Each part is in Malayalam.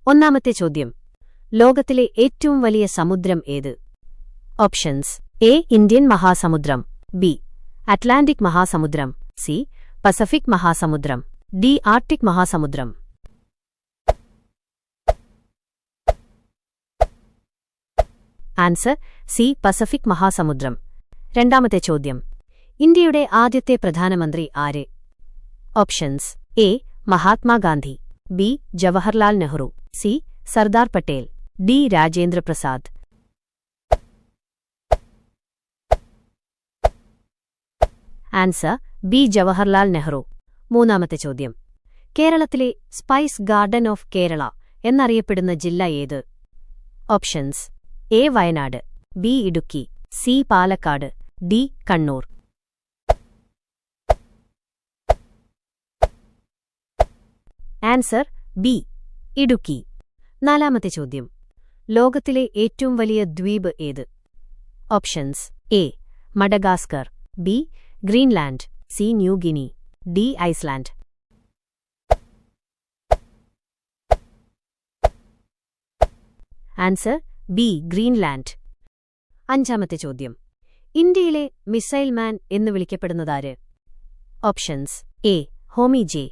ഒന്നാമത്തെ ചോദ്യം. ലോകത്തിലെ ഏറ്റവും വലിയ സമുദ്രം ഏത്? Options: A. Indian Mahasamudram, B. Atlantic Mahasamudram, C. Pacific Mahasamudram, D. Arctic Mahasamudram. Answer: C. Pacific മഹാസമുദ്രം. രണ്ടാമത്തെ ചോദ്യം. ഇന്ത്യയുടെ ആദ്യത്തെ പ്രധാനമന്ത്രി ആര്? Options: A. Mahatma Gandhi, B. Jawaharlal Nehru, C. Sardar Patel, D. Rajendra Prasad. Answer: B. Jawaharlal Nehru. മൂന്നാമത്തെ ചോദ്യം. കേരളത്തിലെ സ്പൈസ് ഗാർഡൻ ഓഫ് കേരള എന്നറിയപ്പെടുന്ന ജില്ല ഏത്? Options: A. Wayanad, B. Idukki, C. Palakkad, D. Kannur. Answer: B. Idukki. നാലാമത്തെ ചോദ്യം. ലോകത്തിലെ ഏറ്റവും വലിയ ദ്വീപ് ഏത്? Options: A. Madagascar, B. Greenland, C. New Guinea, D. Iceland. Answer: B. Greenland. അഞ്ചാമത്തെ ചോദ്യം. ഇന്ത്യയിലെ മിസൈൽ മാൻ എന്ന് വിളിക്കപ്പെടുന്നതാര്? Options: A. Homi J.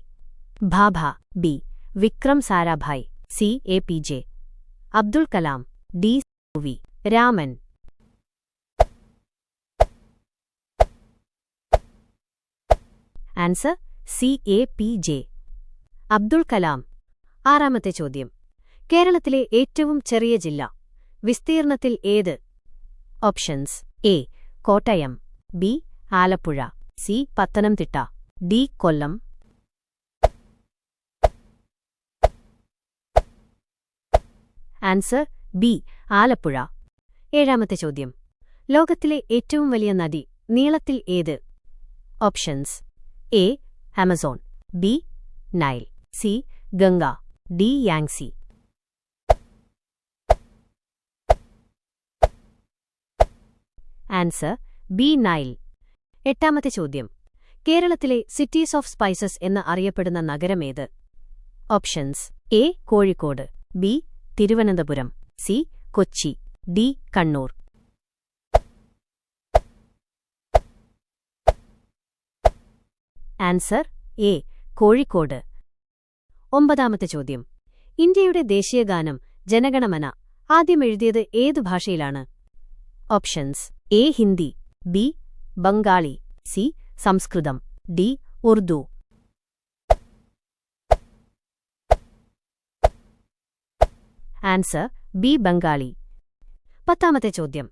Bhabha, B. Vikram Sarabhai, C. A. P. J. Abdul Kalam, D. V. Raman. Answer: C. A. P. J. Abdul Kalam. ആറാമത്തെ ചോദ്യം. കേരളത്തിലെ ഏറ്റവും ചെറിയ ജില്ല വിസ്തീർണത്തിൽ ഏത്? Options: A. Kottayam, B. Alappuzha, C. Pathanamthitta, D. Kollam. Answer: B. Alappuzha. ഏഴാമത്തെ ചോദ്യം. ലോകത്തിലെ ഏറ്റവും വലിയ നദി നീളത്തിൽ ഏത്? Options: A. Amazon, B. Nile, C. Ganga, D. Yangtze. Answer: B. Nile. എട്ടാമത്തെ ചോദ്യം. കേരളത്തിലെ സിറ്റീസ് ഓഫ് സ്പൈസസ് എന്ന് അറിയപ്പെടുന്ന നഗരമേത്? Options: A. Kozhikode, B. Thiruvananthapuram, C. Kochi, D. Kannur. Answer: A. Kozhikode. ഒമ്പതാമത്തെ ചോദ്യം. ഇന്ത്യയുടെ ദേശീയഗാനം ജനഗണമന ആദ്യം എഴുതിയത് ഏതു ഭാഷയിലാണ്? Options: A. Hindi, B. Bengali, C. Sanskrit, D. Urdu. Answer: B. Bengali. പത്താമത്തെ ചോദ്യം.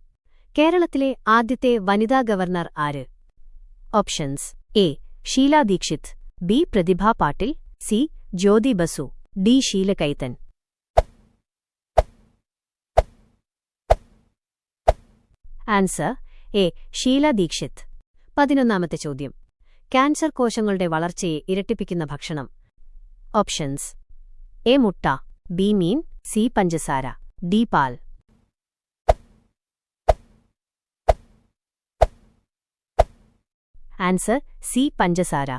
കേരളത്തിലെ ആദ്യത്തെ വനിതാ ഗവർണർ ആര്? Options: A. Sheila Dikshit, B. Pratibha Patil, C. Jyoti Basu, D. Sheila Kaithan. Answer: A. Sheila Dikshit. 11ാമത്തെ ചോദ്യം. ക്യാൻസർ കോശങ്ങളുടെ വളർച്ചയെ ഇരട്ടിപ്പിക്കുന്ന ഭക്ഷണം? Options: A. മുട്ട, ബി. മീൻ, സി. പഞ്ചസാര, ഡി. പാൽ. Answer: C. പഞ്ചസാര.